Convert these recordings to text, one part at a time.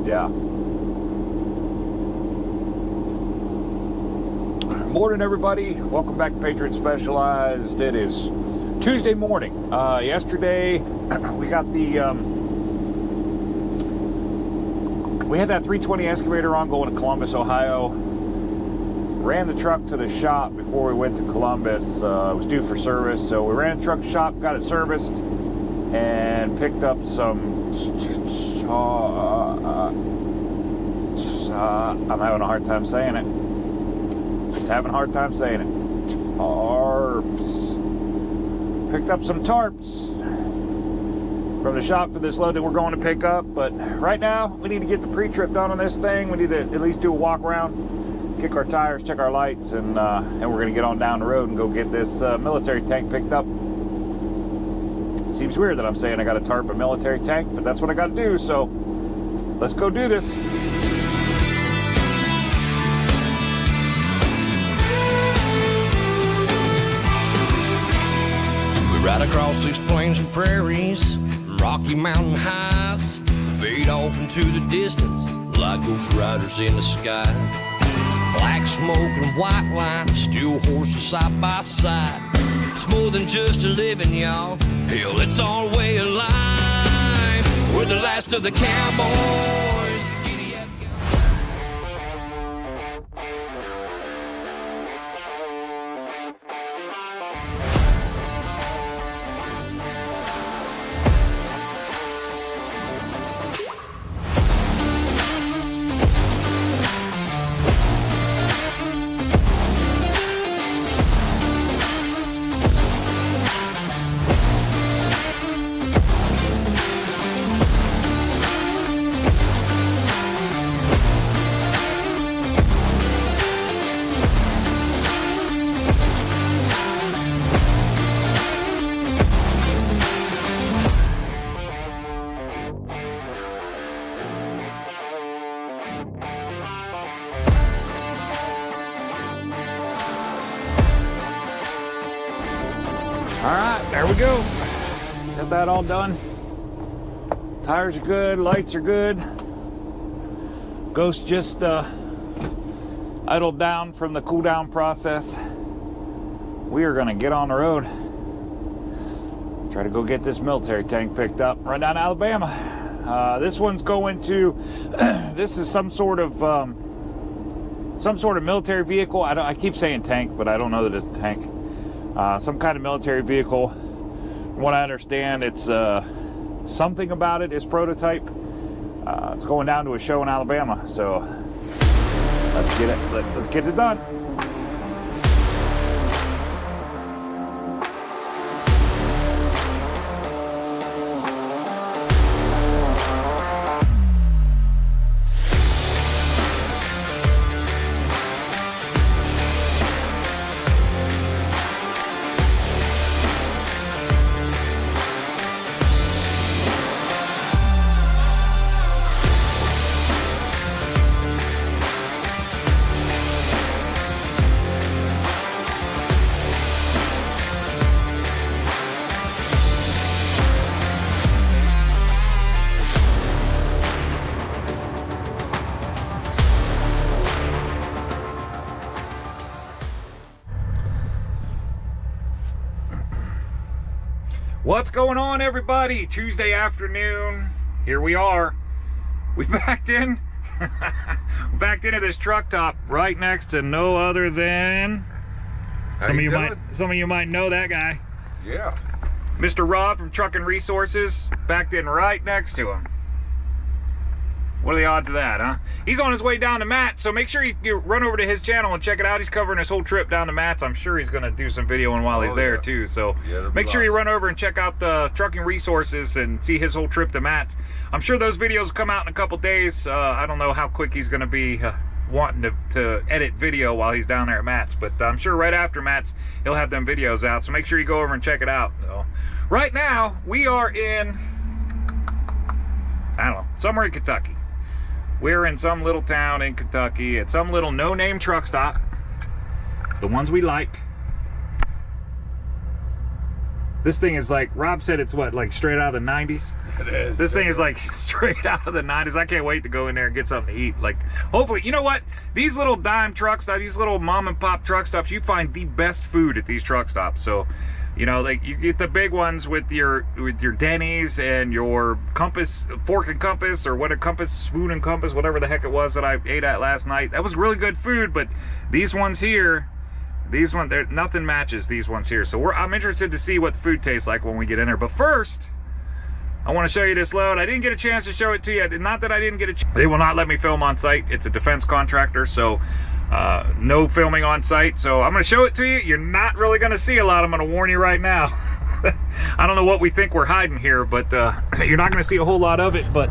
Yeah. Morning, everybody. Welcome back to Patriot Specialized. It is Tuesday morning. Yesterday, we got the we had that 320 excavator on going to Columbus, Ohio. Ran the truck to the shop before we went to Columbus. It was due for service, so we ran the truck to the shop, got it serviced, and picked up some. I'm having a hard time saying it. Having a hard time saying it. Tarps. Picked up some tarps from the shop for this load that we're going to pick up, but right now we need to get the pre-trip done on this thing. We need to at least do a walk around, kick our tires, check our lights, and we're going to get on down the road and go get this military tank picked up. It seems weird that I'm saying I got to tarp a military tank, but that's what I got to do, so let's go do this. Right across these plains and prairies, Rocky Mountain highs, fade off into the distance like ghost riders in the sky. Black smoke and white line, steel horses side by side. It's more than just a living, y'all. Hell, it's our way of life. We're the last of the cowboys. All right, there we go. Got that all done. Tires are good, lights are good. Ghost just idled down from the cool down process. We are gonna get on the road. Try to go get this military tank picked up right down to Alabama. This one's going to, this is some sort of military vehicle. I keep saying tank, but I don't know that it's a tank. Some kind of military vehicle. From what I understand, it's something about it is prototype. It's going down to a show in Alabama, so let's get it. Let's get it done. What's going on, everybody? Tuesday afternoon. Here we are. We backed in. Backed into this truck top right next to no other than some of you might know that guy. Yeah. Mr. Rob from Trucking Resources. Backed in right next to him. What are the odds of that, huh? He's on his way down to Matt, so make sure you run over to his channel and check it out. He's covering his whole trip down to Matt's. I'm sure he's going to do some videoing while he's there, too. So make sure you run over and check out the Trucking Resources and see his whole trip to Matt's. I'm sure those videos will come out in a couple days. I don't know how quick he's going to be wanting to edit video while he's down there at Matt's, but I'm sure right after Matt's, he'll have them videos out. So make sure you go over and check it out. So, right now, we are in, I don't know, somewhere in Kentucky. We're in some little town in Kentucky at some little no-name truck stop. The ones we like. This thing is like, Rob said it's what, like straight out of the 90s? It is. This thing is like straight out of the 90s. I can't wait to go in there and get something to eat. Like, hopefully, you know what? These little dime truck stops, these little mom and pop truck stops, you find the best food at these truck stops. So, you know, like you get the big ones with your Denny's and your Compass, fork and compass, or what a compass, spoon and compass, whatever the heck it was that I ate at last night. That was really good food, but these ones here, nothing matches these ones here. So I'm interested to see what the food tastes like when we get in there. But first, I want to show you this load. I didn't get a chance to show it to you. Not that I didn't get a chance. They will not let me film on site. It's a defense contractor, so no filming on site. So I'm going to show it to you. You're not really going to see a lot. I'm going to warn you right now. I don't know what we think we're hiding here, but you're not going to see a whole lot of it. But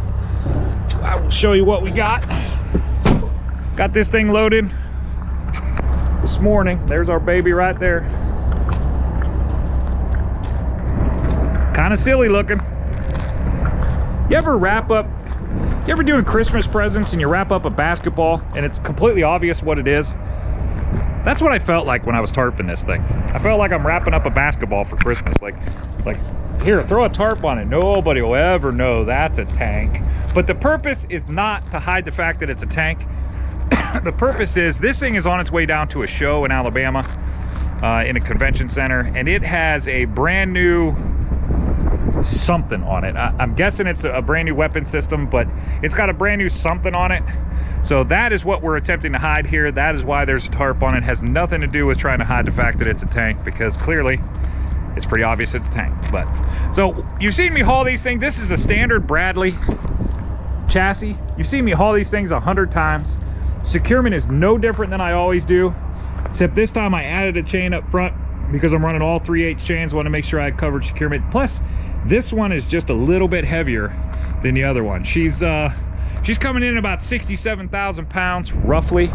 I will show you what we got. Got this thing loaded this morning. There's our baby right there. Kind of silly looking. You ever doing Christmas presents and you wrap up a basketball and it's completely obvious what it is? That's what I felt like when I was tarping this thing. I felt like I'm wrapping up a basketball for Christmas. Like here, throw a tarp on it. Nobody will ever know that's a tank. But the purpose is not to hide the fact that it's a tank. The purpose is, this thing is on its way down to a show in Alabama, in a convention center, and it has a brand new something on it. I'm guessing it's a brand new weapon system, but it's got a brand new something on it. So that is what we're attempting to hide here. That is why there's a tarp on it. It has nothing to do with trying to hide the fact that it's a tank, because clearly it's pretty obvious it's a tank. But so you've seen me haul these things. This is a standard Bradley chassis. You've seen me haul these things 100 times. Securement is no different than I always do, except this time I added a chain up front because I'm running all 3/8 chains. Want to make sure I covered securement. Plus, this one is just a little bit heavier than the other one. She's coming in about 67,000 pounds, roughly.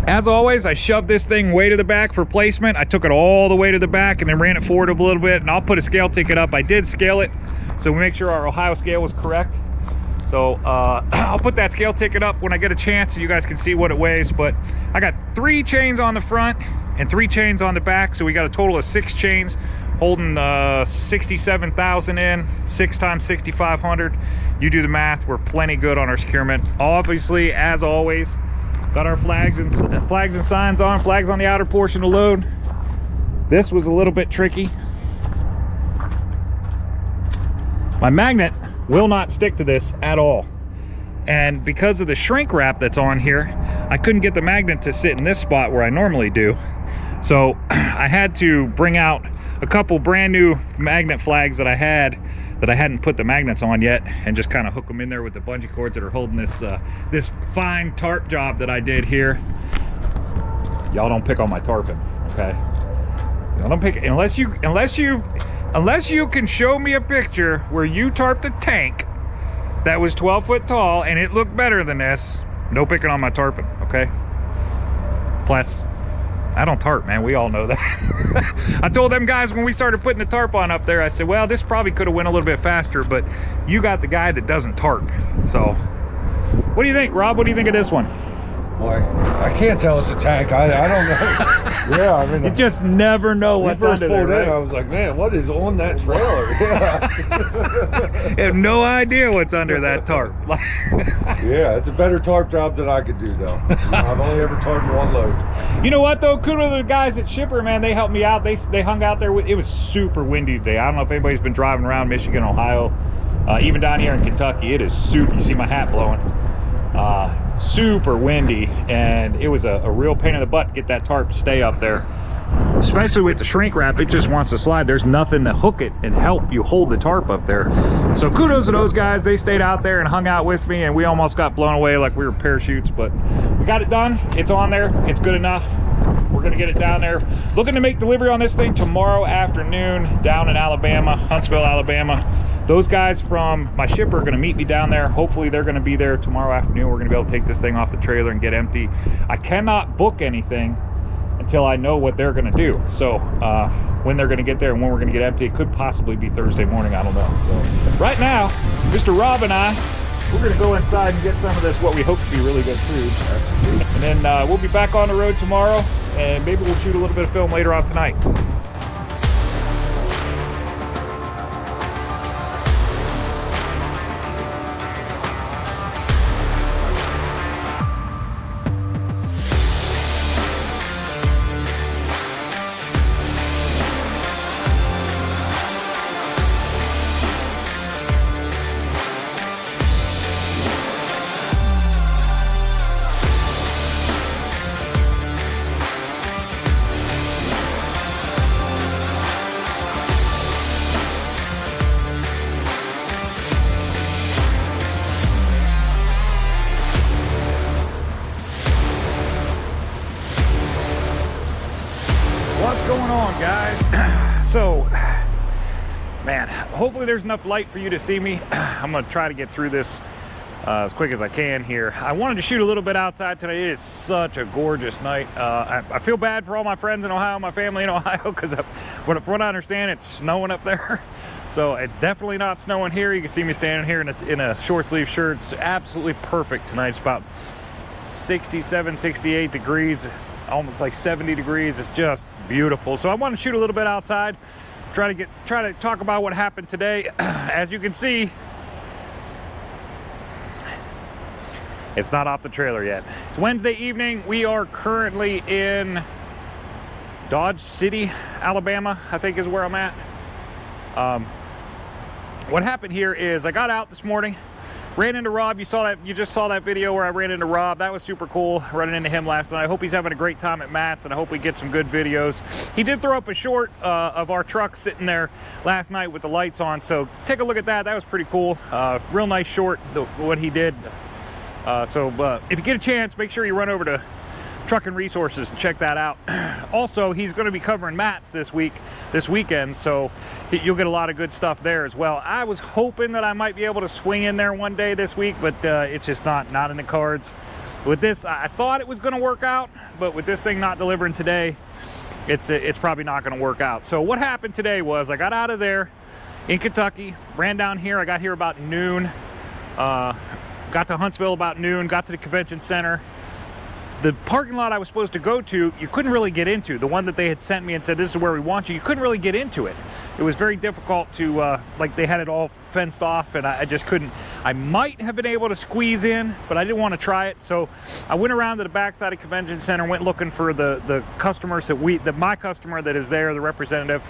As always, I shoved this thing way to the back for placement. I took it all the way to the back and then ran it forward a little bit, and I'll put a scale ticket up. I did scale it, so we make sure our Ohio scale was correct. So I'll put that scale ticket up when I get a chance so you guys can see what it weighs. But I got 3 chains on the front and 3 chains on the back, so we got a total of 6 chains holding 67,000 in. 6 times 6,500. You do the math. We're plenty good on our securement. Obviously, as always, got our flags and signs on. Flags on the outer portion of the load. This was a little bit tricky. My magnet will not stick to this at all, and because of the shrink wrap that's on here, I couldn't get the magnet to sit in this spot where I normally do. So I had to bring out a couple brand new magnet flags that I hadn't put the magnets on yet, and just kind of hook them in there with the bungee cords that are holding this this fine tarp job that I did here. Y'all don't pick on my tarping, okay? Y'all don't pick unless you can show me a picture where you tarped a tank that was 12 foot tall and it looked better than this. No picking on my tarping, okay? Plus, I don't tarp, man. We all know that. I told them guys when we started putting the tarp on up there, I said, well, this probably could have went a little bit faster, but you got the guy that doesn't tarp. So, what do you think, Rob? What do you think of this one? Boy, I can't tell it's a tank. I don't know. Yeah, I mean, you just never know what's under there, right? I was like, man, what is on that trailer? Yeah. I have no idea what's under that tarp. Yeah, it's a better tarp job than I could do, though. I've only ever tarped one load. You know what, though? Kudos to the guys at Shipper, man. They helped me out. They hung out there. It was super windy today. I don't know if anybody's been driving around Michigan, Ohio, even down here in Kentucky. It is super. You see my hat blowing. Super windy, and it was a real pain in the butt to get that tarp to stay up there, especially with the shrink wrap. It just wants to slide. There's nothing to hook it and help you hold the tarp up there. So kudos to those guys. They stayed out there and hung out with me, and we almost got blown away like we were parachutes, but we got it done. It's on there. It's good enough. We're gonna get it down there. Looking to make delivery on this thing tomorrow afternoon down in Alabama, Huntsville, Alabama. Those guys from my shipper are going to meet me down there. Hopefully they're going to be there tomorrow afternoon. We're going to be able to take this thing off the trailer and get empty. I cannot book anything until I know what they're going to do. So when they're going to get there and when we're going to get empty, it could possibly be Thursday morning. I don't know. So right now, Mr. Rob and I, we're going to go inside and get some of this, what we hope to be really good food. And then we'll be back on the road tomorrow, and maybe we'll shoot a little bit of film later on tonight. hopefully there's enough light for you to see me. I'm gonna try to get through this as quick as I can here. I wanted to shoot a little bit outside today. It is such a gorgeous night. I feel bad for all my friends in Ohio, my family in Ohio, because from what I understand, it's snowing up there. So it's definitely not snowing here. You can see me standing here in a short sleeve shirt. It's absolutely perfect tonight. It's about 67, 68 degrees, almost like 70 degrees. It's just beautiful. So I want to shoot a little bit outside, try to talk about what happened today. As you can see, it's not off the trailer yet. It's Wednesday evening. We are currently in Dodge City, Alabama, I think is where I'm at. What happened here is I got out this morning, ran into Rob. You just saw that video where I ran into Rob. That was super cool, running into him last night. I hope he's having a great time at Matt's, and I hope we get some good videos. He did throw up a short of our truck sitting there last night with the lights on, so take a look at that. That was pretty cool. Real nice short, what he did. So if you get a chance, make sure you run over to Trucking Resources and check that out. Also, he's going to be covering Matt's this weekend, so you'll get a lot of good stuff there as well. I was hoping that I might be able to swing in there one day this week, but it's just not in the cards. With this, I thought it was going to work out, but with this thing not delivering today, it's probably not going to work out. So what happened today was I got out of there in Kentucky, ran down here. I got here about noon. Got to Huntsville about noon, got to the convention center. The parking lot I was supposed to go to, you couldn't really get into. The one that they had sent me and said, this is where we want you, you couldn't really get into it. It was very difficult to, like they had it all fenced off, and I just couldn't. I might have been able to squeeze in, but I didn't want to try it. So I went around to the backside of convention center, went looking for the customers my customer that is there, the representative.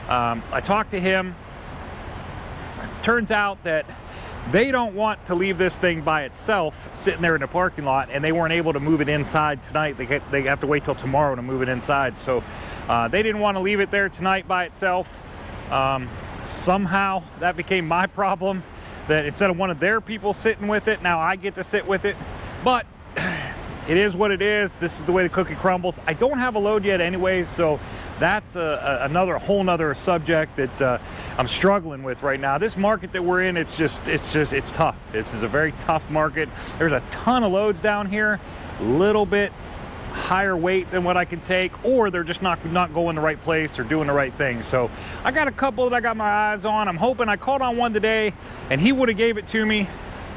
I talked to him. Turns out that they don't want to leave this thing by itself sitting there in the parking lot, and they weren't able to move it inside tonight. They have to wait till tomorrow to move it inside. So they didn't want to leave it there tonight by itself. Somehow that became my problem, that instead of one of their people sitting with it, now I get to sit with it. But it is what it is. This is the way the cookie crumbles. I don't have a load yet anyways, so that's a whole nother subject that I'm struggling with right now. This market that we're in, it's tough. This is a very tough market. There's a ton of loads down here, a little bit higher weight than what I can take, or they're just not going the right place or doing the right thing. So I got a couple that I got my eyes on. I'm hoping. I called on one today and he would have gave it to me,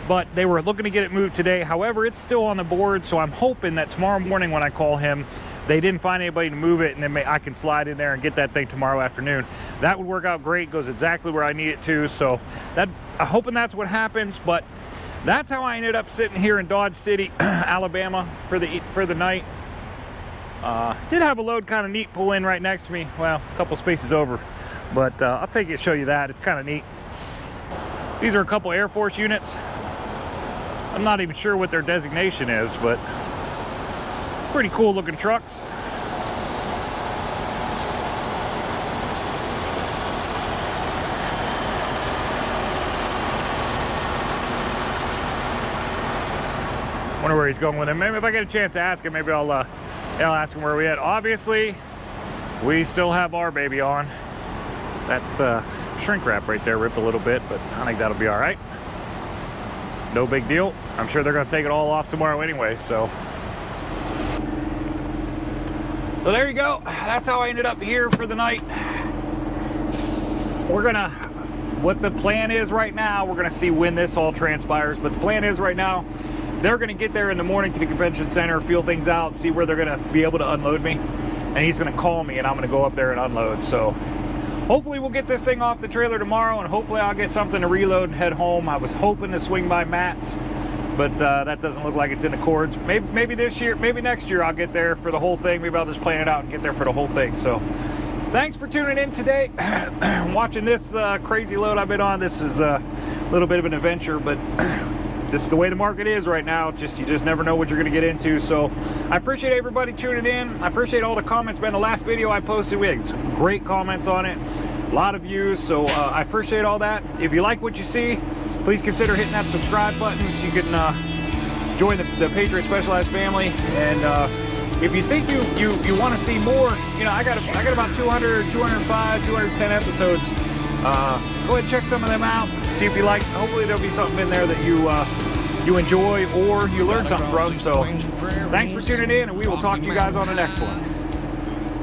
but they were looking to get it moved today. However, it's still on the board, so I'm hoping that tomorrow morning when I call him, they didn't find anybody to move it, and then I can slide in there and get that thing tomorrow afternoon. That would work out great. Goes exactly where I need it to. So I'm hoping that's what happens. But that's how I ended up sitting here in Dodge City, Alabama for the night. Did have a load kind of neat pull in right next to me. Well, a couple spaces over, but I'll take you to show you that. It's kind of neat. These are a couple Air Force units. I'm not even sure what their designation is, but pretty cool looking trucks. Wonder where he's going with him. Maybe if I get a chance to ask him, maybe I'll ask him where we at. Obviously, we still have our baby on. That shrink wrap right there ripped a little bit, but I think that'll be all right. No big deal. I'm sure they're going to take it all off tomorrow anyway, so. So there you go. That's how I ended up here for the night. What the plan is right now, we're going to see when this all transpires, but the plan is right now, they're going to get there in the morning to the convention center, feel things out, see where they're going to be able to unload me, and he's going to call me, and I'm going to go up there and unload. So hopefully we'll get this thing off the trailer tomorrow, and hopefully I'll get something to reload and head home. I was hoping to swing by Matt's, but that doesn't look like it's in the cords. Maybe this year, maybe next year I'll get there for the whole thing. Maybe I'll just plan it out and get there for the whole thing. So thanks for tuning in today. Watching this crazy load I've been on. This is a little bit of an adventure, but this is the way the market is right now. You just never know what you're going to get into. So I appreciate everybody tuning in. I appreciate all the comments. Man, the last video I posted, we had some great comments on it, a lot of views, so I appreciate all that. If you like what you see, please consider hitting that subscribe button so you can join the Patriot Specialized family. And if you think you want to see more, you know, I got about 200, 205, 210 episodes Go ahead and check some of them out. See if you like. Hopefully there'll be something in there that you enjoy or you learn something from. So thanks for tuning in, and we will talk to you guys on the next one.